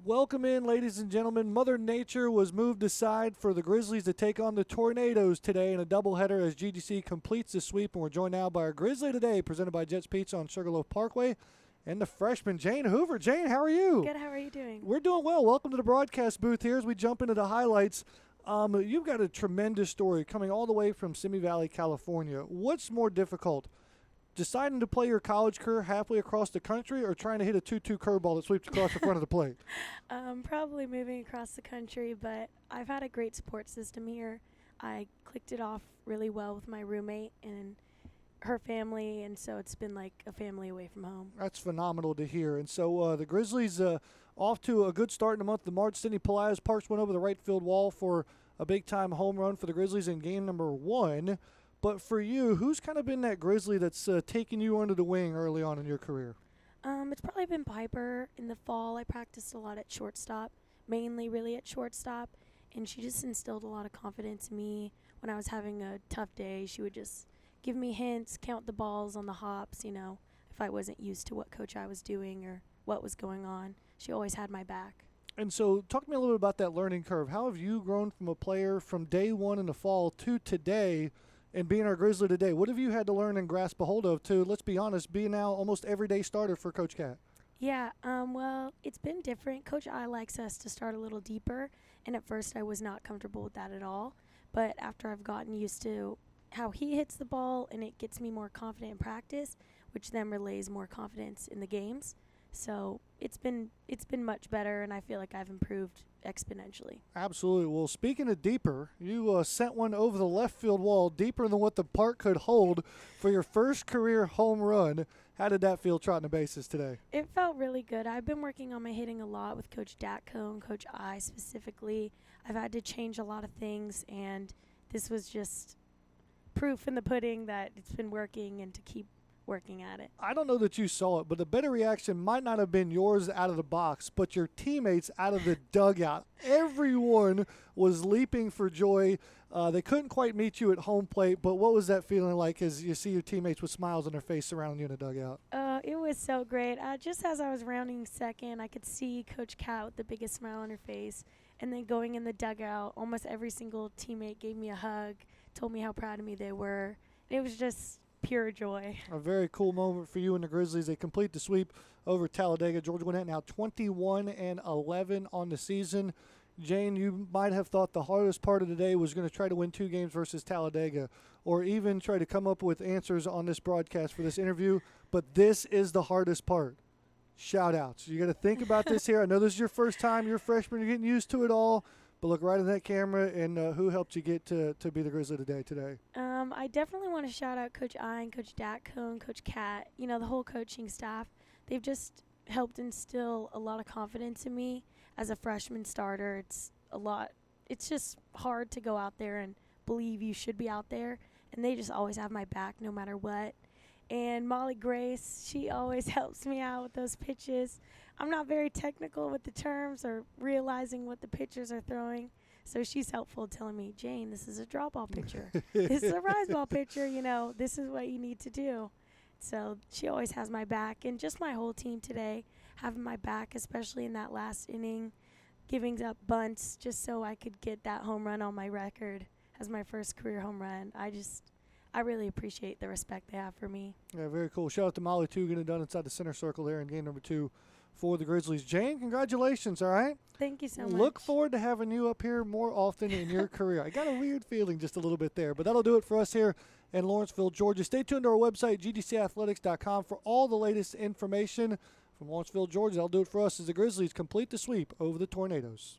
Welcome in, ladies and gentlemen. Mother Nature was moved aside for the Grizzlies to take on the Tornadoes today in a doubleheader as GGC completes the sweep. And we're joined now by our Grizzly Today, presented by Jets Pizza on Sugarloaf Parkway, and the freshman, Jane Hoover. Jane, how are you? Good. How are you doing? We're doing well. Welcome to the broadcast booth here as we jump into the highlights. You've got a tremendous story coming all the way from Simi Valley, California. What's more difficult, deciding to play your college career halfway across the country or trying to hit a 2-2 curveball that sweeps across the front of the plate? Probably moving across the country, but I've had a great support system here. I clicked it off really well with my roommate and her family, and so it's been like a family away from home. That's phenomenal to hear. And so the Grizzlies off to a good start in the month of March. Sidney Pelaez Parks went over the right field wall for a big-time home run for the Grizzlies in game number 1. But for you, who's kind of been that Grizzly that's taken you under the wing early on in your career? It's probably been Piper. In the fall, I practiced a lot at shortstop, mainly really at shortstop, and she just instilled a lot of confidence in me. When I was having a tough day, she would just give me hints, count the balls on the hops, if I wasn't used to what Coach I was doing or what was going on. She always had my back. And so talk to me a little bit about that learning curve. How have you grown from a player from day one in the fall to today and being our Grizzly today? What have you had to learn and grasp a hold of to, let's be honest, be now almost everyday starter for Coach Cat? Yeah, well, it's been different. Coach I likes us to start a little deeper, and at first I was not comfortable with that at all. But after I've gotten used to how he hits the ball, and it gets me more confident in practice, which then relays more confidence in the games. So it's been much better, and I feel like I've improved exponentially. Absolutely. Well, speaking of deeper, you sent one over the left field wall, deeper than what the park could hold for your first career home run. How did that feel trotting the bases today? It felt really good. I've been working on my hitting a lot with Coach Datko and Coach I specifically. I've had to change a lot of things, and this was just proof in the pudding that it's been working and to keep working at it. I don't know that you saw it, but the better reaction might not have been yours out of the box, but your teammates out of the dugout. Everyone was leaping for joy. They couldn't quite meet you at home plate, but what was that feeling like as you see your teammates with smiles on their face surrounding you in the dugout? It was so great. Just as I was rounding second, I could see Coach Cat with the biggest smile on her face. And then going in the dugout, almost every single teammate gave me a hug, told me how proud of me they were. It was just pure joy. A very cool moment for you and the Grizzlies. They complete the sweep over Talladega. Georgia Gwinnett now 21-11 on the season. Jane, you might have thought the hardest part of the day was going to try to win 2 games versus Talladega, or even try to come up with answers on this broadcast for this interview, but this is the hardest part. Shout-outs. You got to think about this here. I know this is your first time. You're a freshman. You're getting used to it all. But look right in that camera, and who helped you get to be the Grizzly today? I definitely want to shout out Coach I and Coach Datko and Coach Cat, the whole coaching staff. They've just helped instill a lot of confidence in me as a freshman starter. It's just hard to go out there and believe you should be out there, and they just always have my back no matter what. And Molly Grace, she always helps me out with those pitches. I'm not very technical with the terms or realizing what the pitchers are throwing. So she's helpful telling me, Jane, this is a draw ball pitcher. This is a rise ball pitcher. This is what you need to do. So she always has my back. And just my whole team today having my back, especially in that last inning, giving up bunts just so I could get that home run on my record as my first career home run. I really appreciate the respect they have for me. Yeah, very cool. Shout out to Molly, too, getting it done inside the center circle there in game number 2 for the Grizzlies. Jane, congratulations, all right? Thank you so much. Look forward to having you up here more often in your career. I got a weird feeling just a little bit there, but that'll do it for us here in Lawrenceville, Georgia. Stay tuned to our website, gdcathletics.com, for all the latest information from Lawrenceville, Georgia. That'll do it for us as the Grizzlies complete the sweep over the Tornadoes.